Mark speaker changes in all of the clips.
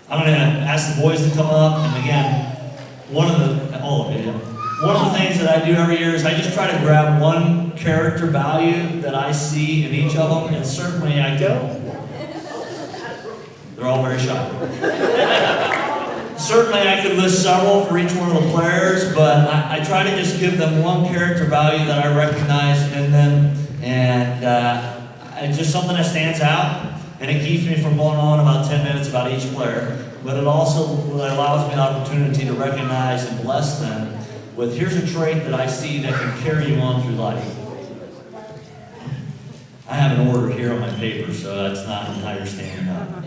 Speaker 1: I'm going to ask the boys to come up, and again, one of the things that I do every year is I just try to grab one character value that I see in each of them, and certainly I do. They're all very shy. Certainly I could list several for each one of the players, but I try to just give them one character value that I recognize in them, and it's just something that stands out, and it keeps me from going on about 10 minutes about each player, but it also allows me an opportunity to recognize and bless them with, here's a trait that I see that can carry you on through life. I have an order here on my paper, so that's not how you're standing up.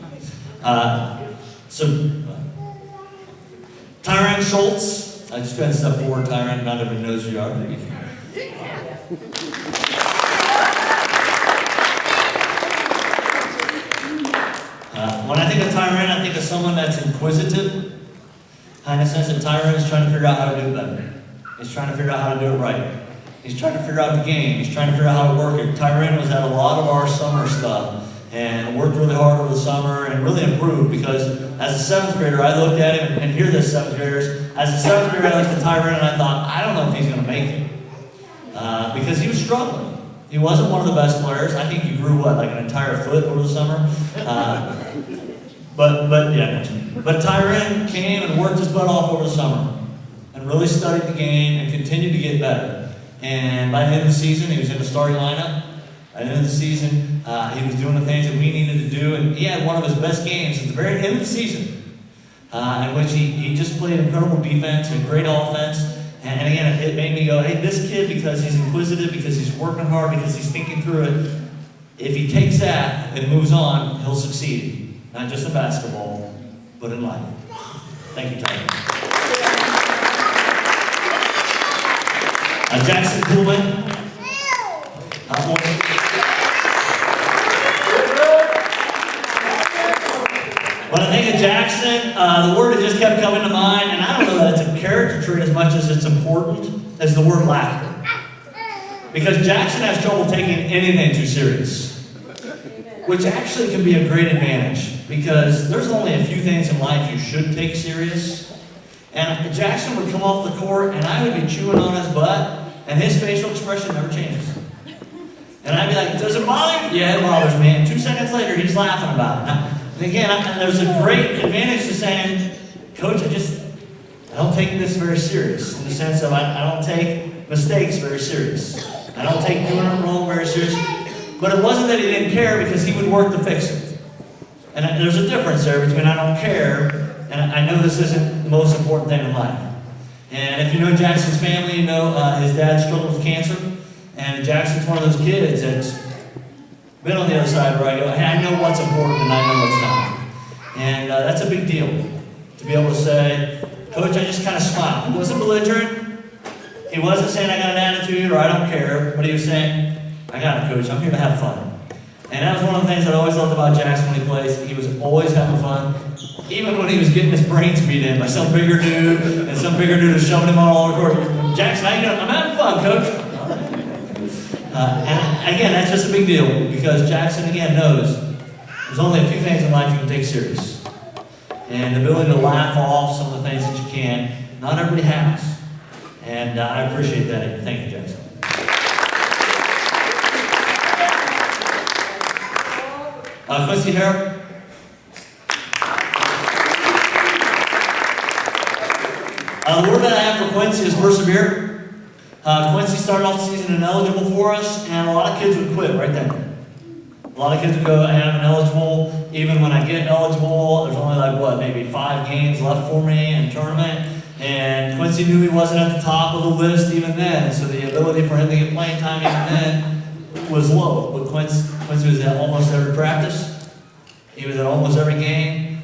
Speaker 1: Tyron Schultz. I just got to step forward, Tyron. Not everyone knows who you are. When I think of Tyron, I think of someone that's inquisitive. Kind of sense that Tyron is trying to figure out how to do it better. He's trying to figure out how to do it right. He's trying to figure out the game. He's trying to figure out how to work it. Tyron was at a lot of our summer stuff and worked really hard over the summer and really improved, because as a 7th grader, I looked at him, and hear this, 7th graders, as a 7th grader, I looked at Tyron and I thought, I don't know if he's going to make it. Because he was struggling. He wasn't one of the best players. I think he grew, like an entire foot over the summer? But Tyron came and worked his butt off over the summer and really studied the game and continued to get better. And by the end of the season, he was in the starting lineup. By the end of the season, he was doing the things that we needed to do, and he had one of his best games at the very end of the season, in which he just played incredible defense and great offense. And again, it made me go, hey, this kid, because he's inquisitive, because he's working hard, because he's thinking through it, if he takes that and moves on, he'll succeed. Not just in basketball, but in life. Thank you, Tyler. Jackson Coolman. When I think of Jackson, the word that just kept coming to mind, and I don't know that it's a character trait as much as it's important, as the word laughter. Because Jackson has trouble taking anything too serious, which actually can be a great advantage, because there's only a few things in life you should take serious. And Jackson would come off the court, and I would be chewing on his butt, and his facial expression never changes. And I'd be like, does it bother you? Yeah, it bothers me. And 2 seconds later, he's laughing about it. Now, and again, there's a great advantage to saying, Coach, I don't take this very serious, in the sense of I don't take mistakes very serious. I don't take doing it wrong very serious. But it wasn't that he didn't care, because he would work to fix it. And there's a difference there between I don't care and I know this isn't the most important thing in life. And if you know Jackson's family, you know his dad struggled with cancer. And Jackson's one of those kids that's been on the other side where I go, hey, I know what's important and I know what's not. And that's a big deal, to be able to say, Coach, I just kind of smiled. He wasn't belligerent. He wasn't saying I got an attitude or I don't care, but he was saying, I got it, Coach. I'm here to have fun. And that was one of the things that I always loved about Jackson when he plays. He was always having fun. Even when he was getting his brains beat in by some bigger dude, and some bigger dude was shoving him all over the court. Jackson, how you doing? I'm having fun, Coach. And again, that's just a big deal, because Jackson, again, knows there's only a few things in life you can take serious. And the ability to laugh off some of the things that you can, not everybody has. And I appreciate that. Thank you, Jackson. Quincy Harrop. The word that I have for Quincy is persevere. Quincy started off the season ineligible for us, and a lot of kids would quit right then. A lot of kids would go, hey, I'm ineligible. Even when I get eligible, there's only maybe 5 games left for me in tournament. And Quincy knew he wasn't at the top of the list even then, so the ability for him to get playing time even then was low. But Quincy was at almost every practice. He was at almost every game.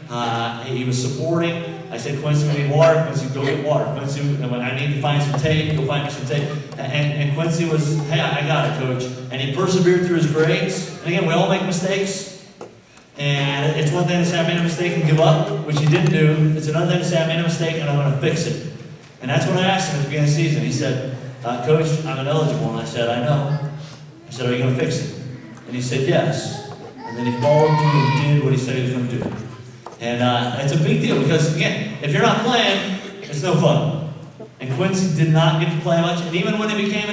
Speaker 1: He was supporting. I said, Quincy, we need water. Quincy, go get water. Quincy, when I need to find some tape, go find me some tape. And Quincy was, hey, I got it, Coach. And he persevered through his grades. And again, we all make mistakes. And it's one thing to say I made a mistake and give up, which he didn't do. It's another thing to say I made a mistake and I'm going to fix it. And that's what I asked him at the beginning of the season. He said, Coach, I'm ineligible. And I said, I know. I said, are you going to fix it? And he said, yes. And then he followed through and did what he said he was going to do. And it's a big deal because, again, if you're not playing, it's no fun. And Quincy did not get to play much, and even when he became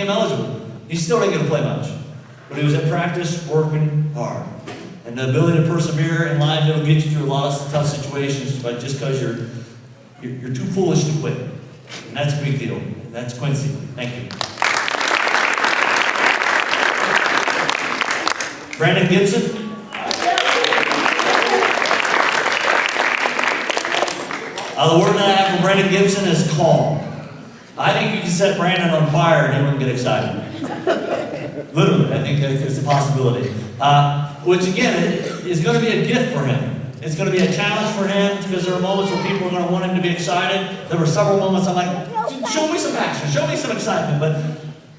Speaker 1: eligible, he still didn't get to play much. But he was at practice working hard. And the ability to persevere in life, it'll get you through a lot of tough situations, but just because you're too foolish to quit. And that's a big deal. That's Quincy. Thank you. Brandon Gibson. The word that I have for Brandon Gibson is calm. I think you can set Brandon on fire and he wouldn't get excited. Literally, I think there's a possibility. Which again, is going to be a gift for him. It's going to be a challenge for him because there are moments where people are going to want him to be excited. There were several moments I'm like, show me some passion, show me some excitement. But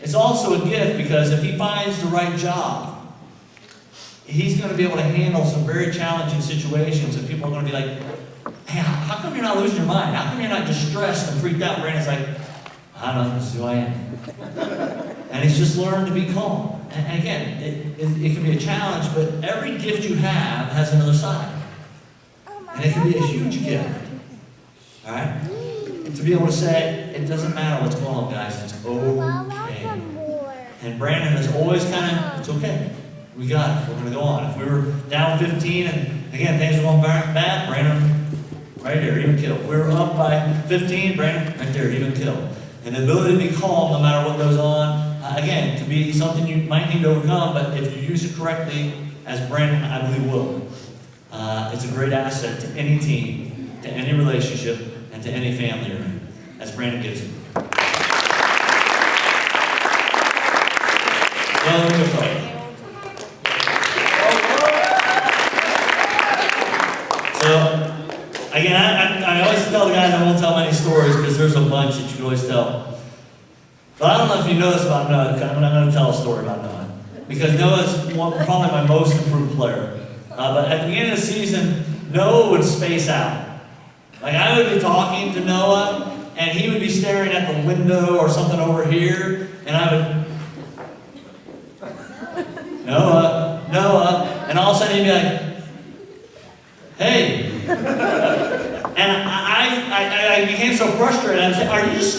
Speaker 1: it's also a gift because if he finds the right job, he's going to be able to handle some very challenging situations and people are going to be like, hey, how come you're not losing your mind? How come you're not just stressed and freaked out? Brandon's like, I don't know, this is who I am. And he's just learned to be calm. And again, it can be a challenge, but every gift you have has another side. And it can be a huge gift. All right? And to be able to say, it doesn't matter what's going on, guys, it's okay. And Brandon is always kind of, it's okay. We got it. We're going to go on. If we were down 15 and, again, things were going bad, Brandon, right here, even kill. If we were up by 15, Brandon, right there, even kill. And the ability to be calm no matter what goes on, again, can be something you might need to overcome, but if you use it correctly, as Brandon, I believe, will, it's a great asset to any team, to any relationship, and to any family you're in, as Brandon Gibson. So, again, I always tell the guys I won't tell many stories because there's a bunch that you can always tell. But I don't know if you know this about Noah. I'm not going to tell a story about Noah. Because Noah's probably my most improved player. But at the beginning of the season, Noah would space out. Like I would be talking to Noah, and he would be staring at the window or something over here, and I would, Noah, and all of a sudden he'd be like, hey. And I became so frustrated. I was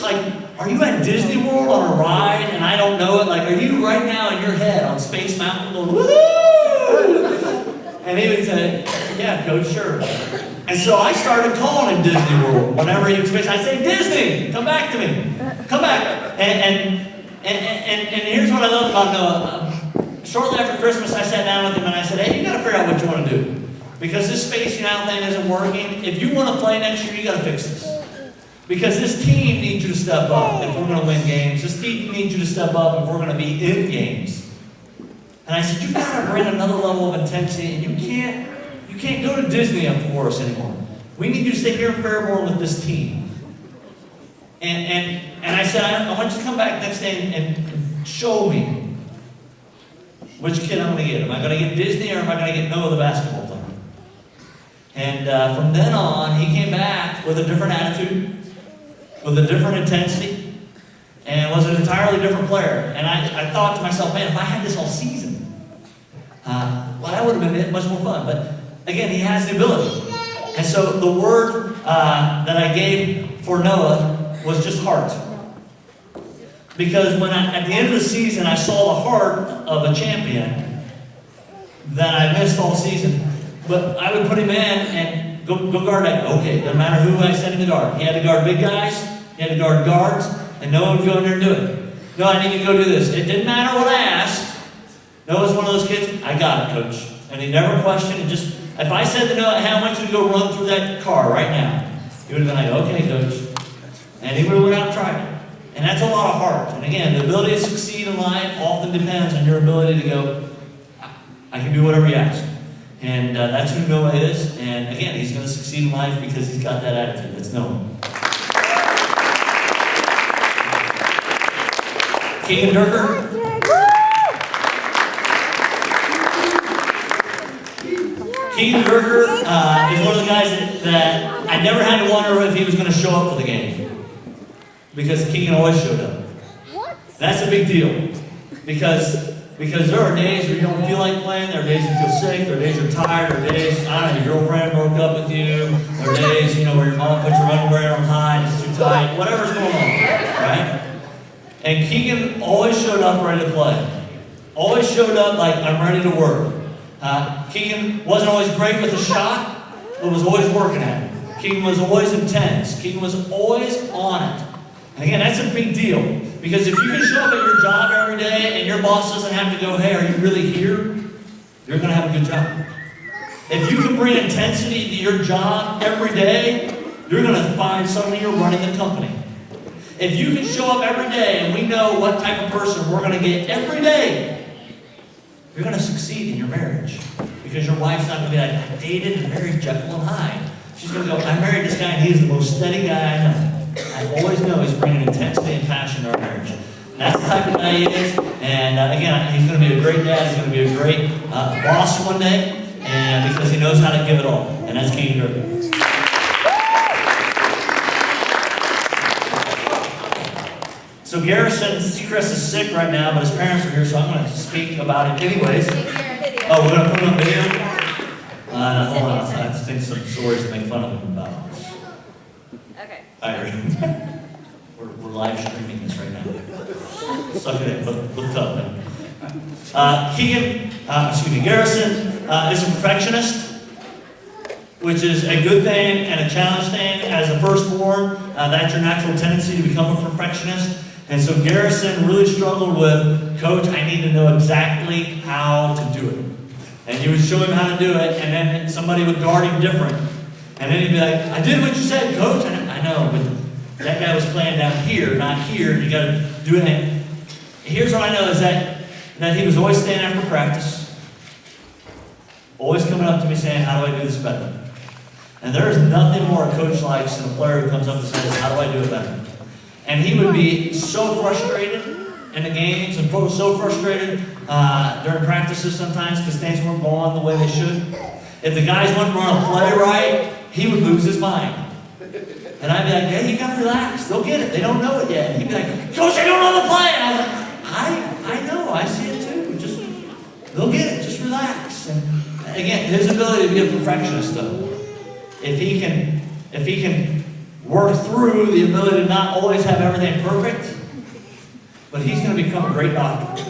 Speaker 1: like, are you at Disney World on a ride and I don't know it? Like, are you right now in your head on Space Mountain going, woohoo? And he would say, yeah, Coach, sure. And so I started calling him Disney World. Whenever he would space, I'd say, Disney, come back to me. Come back. And here's what I love about Noah. Shortly after Christmas, I sat down with him and I said, hey, you got to figure out what you want to do. Because this spacing out thing isn't working. If you want to play next year, you got to fix this. Because this team needs you to step up if we're going to win games. This team needs you to step up if we're going to be in games. And I said, you've got to bring another level of intensity, and you can't go to Disney for us anymore. We need you to stay here in Fairborn with this team. And I said, I want you to come back next day and show me which kid I'm going to get. Am I going to get Disney or am I going to get Noah the basketball player? And from then on, he came back with a different attitude, with a different intensity, and was an entirely different player. And I thought to myself, man, if I had this all season, well, that would have been much more fun. But again, he has the ability. And so the word that I gave for Noah was just heart. Because when at the end of the season, I saw the heart of a champion that I missed all season. But I would put him in and go guard that. Okay, doesn't matter who I sent him to guard. He had to guard big guys, he had to guard guards, and Noah would go in there and do it. No, I need to go do this. It didn't matter what I asked. Noah's one of those kids, I got it, coach. And he never questioned. And just, if I said to Noah, hey, I want you to go run through that car right now, he would have been like, okay, coach. And he would have went out and tried it. And that's a lot of heart. And again, the ability to succeed in life often depends on your ability to go, I can do whatever you ask. And that's who Noah is. And again, he's going to succeed in life because he's got that attitude. That's Noah. Keegan Durker. Keegan Durker is one of the guys that I never had to wonder if he was going to show up for the game. Because Keegan always showed up. That's a big deal. Because Because there are days where you don't feel like playing, there are days you feel sick, there are days you're tired, there are days, I don't know, your girlfriend broke up with you, there are days, where your mom puts your underwear on high and it's too tight, whatever's going on, right? And Keegan always showed up ready to play. Always showed up like, I'm ready to work. Keegan wasn't always great with a shot, but was always working at it. Keegan was always intense. Keegan was always on it. And again, that's a big deal. Because if you can show up at your job every day and your boss doesn't have to go, hey, are you really here? You're going to have a good job. If you can bring intensity to your job every day, you're going to find suddenly you're running the company. If you can show up every day and we know what type of person we're going to get every day, you're going to succeed in your marriage. Because your wife's not going to be like, I dated and married Jekyll and Hyde. She's going to go, I married this guy and he's the most steady guy I know. I always know he's bringing intensity and passion to our marriage. And that's the type of guy he is. And again, he's going to be a great dad. He's going to be a great boss one day. And because he knows how to give it all. And that's Keegan Durkin. So Garrison Seacrest is sick right now, but his parents are here, so I'm going to speak about it anyways. Oh, we're going to put him on video? Hold on, I think some stories to make fun of him about.
Speaker 2: Okay.
Speaker 1: All right, we're live streaming this right now. Suck it in, look up, man. Garrison is a perfectionist, which is a good thing and a challenge thing. As a firstborn, that's your natural tendency to become a perfectionist. And so Garrison really struggled with, Coach, I need to know exactly how to do it. And you would show him how to do it, and then somebody would guard him different. And then he'd be like, I did what you said, Coach. And I know, but that guy was playing down here, not here. You got to do it. And here's what I know is that he was always staying after practice, always coming up to me saying, how do I do this better? And there is nothing more a coach likes than a player who comes up and says, how do I do it better? And he would be so frustrated in the games and so frustrated during practices sometimes because things weren't going the way they should. If the guys wouldn't run a play right, he would lose his mind. And I'd be like, hey, you got to relax. They'll get it. They don't know it yet. And he'd be like, Coach, I don't know the play. And I was like, I know. I see it too. Just, they'll get it. Just relax. And again, his ability to be a perfectionist, though, if he can work through the ability to not always have everything perfect, but he's going to become a great doctor.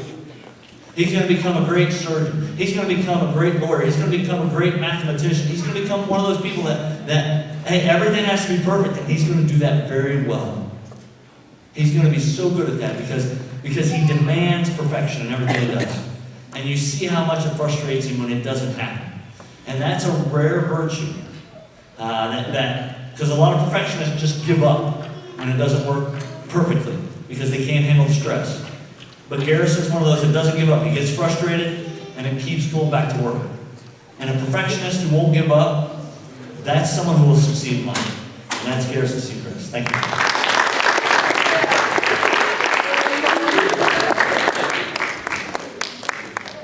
Speaker 1: He's going to become a great surgeon. He's going to become a great lawyer. He's going to become a great mathematician. He's going to become one of those people that hey, everything has to be perfect, and he's going to do that very well. He's going to be so good at that because he demands perfection in everything he does. And you see how much it frustrates him when it doesn't happen. And that's a rare virtue. Because a lot of perfectionists just give up when it doesn't work perfectly because they can't handle the stress. But Garrison's one of those that doesn't give up. He gets frustrated and it keeps going back to work. And a perfectionist who won't give up, that's someone who will succeed in life. And that's Garrison Seacrest. Thank you.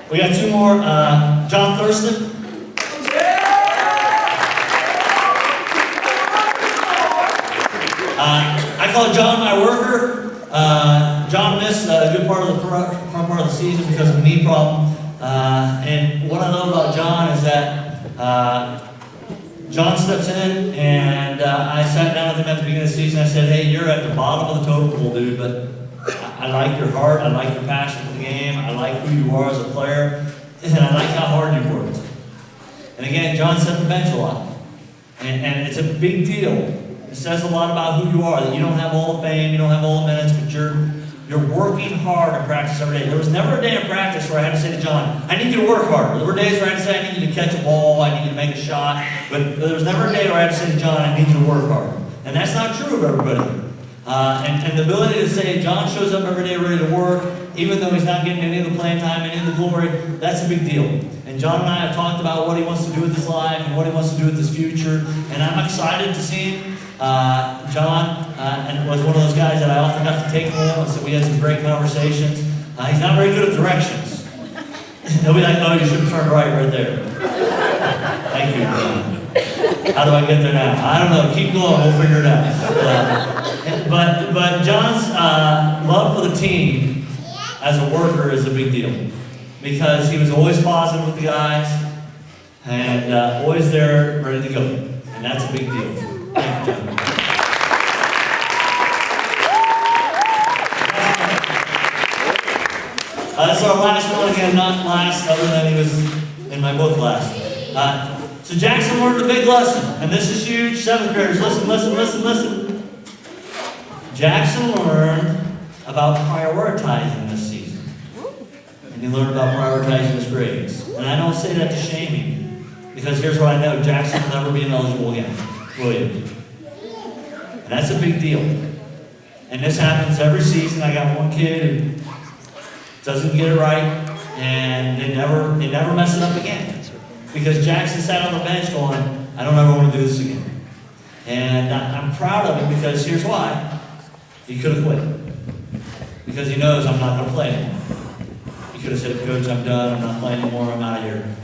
Speaker 1: We got two more. John Thurston. I call John my worker. John missed a good part of the front part of the season because of a knee problem. And what I love about John is that John steps in, and I sat down with him at the beginning of the season. I said, hey, you're at the bottom of the totem pole, dude, but I like your heart. I like your passion for the game. I like who you are as a player. And I like how hard you worked. And again, John set the bench a lot. And it's a big deal. It says a lot about who you are, that you don't have all the fame, you don't have all the minutes, but you're working hard in practice every day. There was never a day in practice where I had to say to John, I need you to work harder. There were days where I had to say, I need you to catch a ball, I need you to make a shot, but there was never a day where I had to say to John, I need you to work harder. And that's not true of everybody. And the ability to say, John shows up every day ready to work, even though he's not getting any of the playing time, any of the glory, that's a big deal. And John and I have talked about what he wants to do with his life and what he wants to do with his future, and I'm excited to see him. John and was one of those guys that I often got to take home, and so we had some great conversations. He's not very good at directions. He'll be like, oh, you should turn right there. Thank you, John. How do I get there now? I don't know. Keep going. We'll figure it out. But John's love for the team as a worker is a big deal. because he was always positive with the guys and always there, ready to go. And that's a big deal. Thank you, gentlemen. That's our last one again, not last, other than he was in my book last. So Jackson learned a big lesson, and this is huge. 7th graders, listen. Jackson learned about prioritizing this season. And he learned about prioritizing his grades. And I don't say that to shame him, because here's what I know: Jackson will never be ineligible again. Will you? And that's a big deal. And this happens every season. I got one kid who doesn't get it right, and they never mess it up again. Because Jackson sat on the bench going, I don't ever want to do this again. And I'm proud of him, because here's why. He could have quit. Because he knows I'm not going to play anymore. He could have said, Coach, I'm done, I'm not playing anymore, I'm out of here.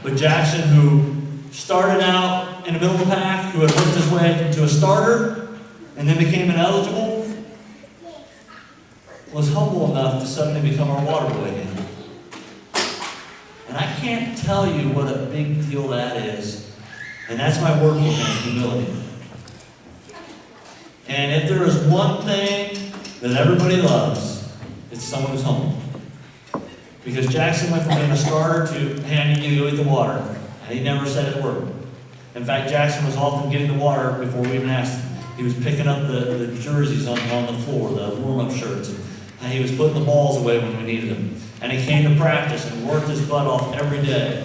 Speaker 1: But Jackson, who started out in the middle of the pack, who had worked his way into a starter, and then became ineligible, was humble enough to suddenly become our water boy again. And I can't tell you what a big deal that is. And that's my word for him, humility. And if there is one thing that everybody loves, it's someone who's humble. Because Jackson went from being a starter to, hey, I need you to go get the water. And he never said a word. In fact, Jackson was often getting the water before we even asked him. He was picking up the jerseys on the floor, the warm-up shirts. And he was putting the balls away when we needed them. And he came to practice and worked his butt off every day.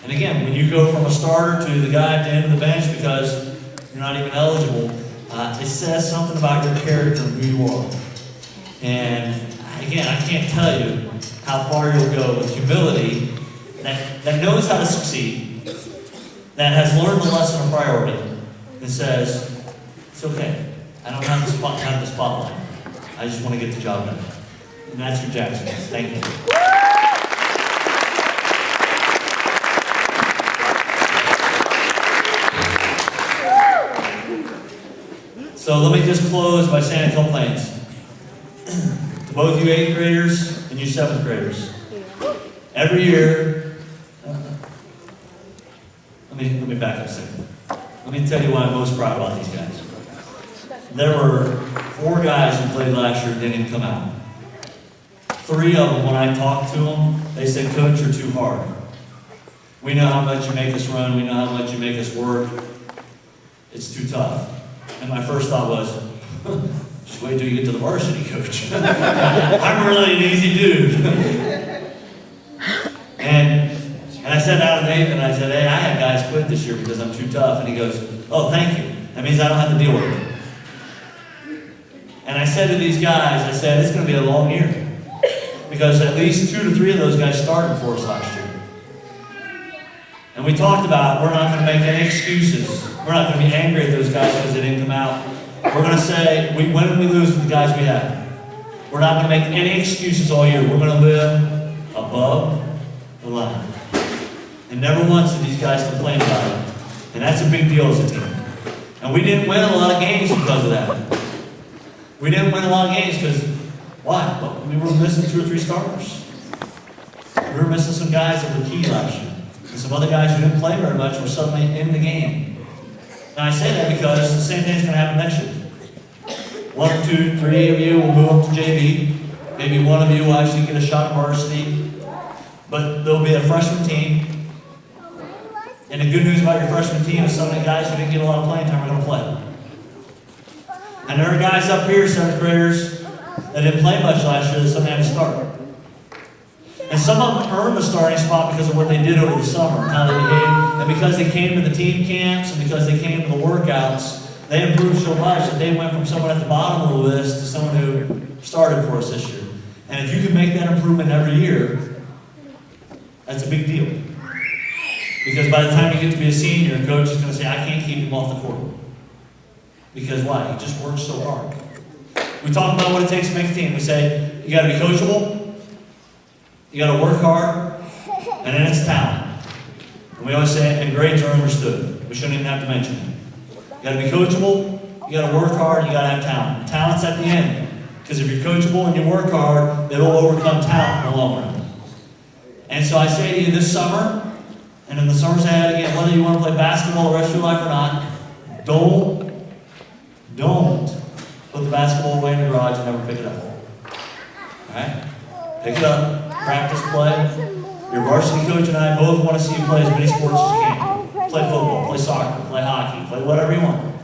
Speaker 1: And again, when you go from a starter to the guy at the end of the bench because you're not even eligible, it says something about your character and who you are. And again, I can't tell you how far you'll go with humility that knows how to succeed, that has learned the lesson of priority, that says, it's okay. I don't have the spotlight. I just want to get the job done. And that's who Jackson is. Thank you. So let me just close by saying a couple things. To both you 8th graders and you 7th graders. Every year, let me back up a second. Let me tell you why I'm most proud about these guys. There were 4 guys who played last year who didn't even come out. 3 of them, when I talked to them, they said, Coach, you're too hard. We know how much you make us run. We know how much you make us work. It's too tough. And my first thought was, just wait till you get to the varsity, Coach. I'm really an easy dude. and I said out to Nathan, I said, hey, I had guys quit this year because I'm too tough. And he goes, oh, thank you. That means I don't have to deal with it. And I said to these guys, I said, it's going to be a long year. Because at least 2 to 3 of those guys started for us last year. And we talked about we're not going to make any excuses. We're not going to be angry at those guys because they didn't come out. We're going to say, we win and we lose with the guys we have. We're not going to make any excuses all year. We're going to live above the line. And never once did these guys complain about it. And that's a big deal as a team. And we didn't win a lot of games because of that. We didn't win a lot of games because, why? Well, we were missing 2 or 3 starters. We were missing some guys that were key last year. And some other guys who didn't play very much were suddenly in the game. Now I say that because the same thing's going to happen next year. 1, 2, 3 of you will move up to JV. Maybe one of you will actually get a shot at varsity. But there'll be a freshman team. And the good news about your freshman team is some of the guys who didn't get a lot of playing time are going to play. And there are guys up here, 7th graders, that didn't play much last year that suddenly had to start. And some of them earned the starting spot because of what they did over the summer, how they behaved. And because they came to the team camps and because they came to the workouts, they improved so much that they went from someone at the bottom of the list to someone who started for us this year. And if you can make that improvement every year, that's a big deal. Because by the time you get to be a senior, a coach is going to say, I can't keep him off the court. Because why? He just works so hard. We talk about what it takes to make a team. We say, you got to be coachable, you got to work hard, and then it's talent. And we always say, and grades are understood. We shouldn't even have to mention it. You got to be coachable, you got to work hard, you got to have talent. Talent's at the end. Because if you're coachable and you work hard, it'll overcome talent in the long run. And so I say to you this summer, and in the summers ahead again, whether you want to play basketball the rest of your life or not, don't put the basketball away in the garage and never pick it up. Alright? Pick it up, practice, play. Your varsity coach and I both want to see you play as many sports as you can. Play football, play soccer, play hockey, play whatever you want.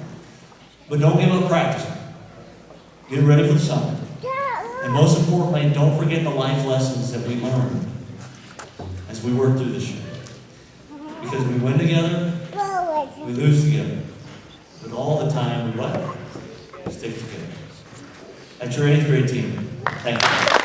Speaker 1: But don't give up practicing. Get ready for the summer. And most importantly, don't forget the life lessons that we learned as we work through this year. Because we win together, we lose together. But all the time, we what? We stick together. That's your 8th grade team. Thank you.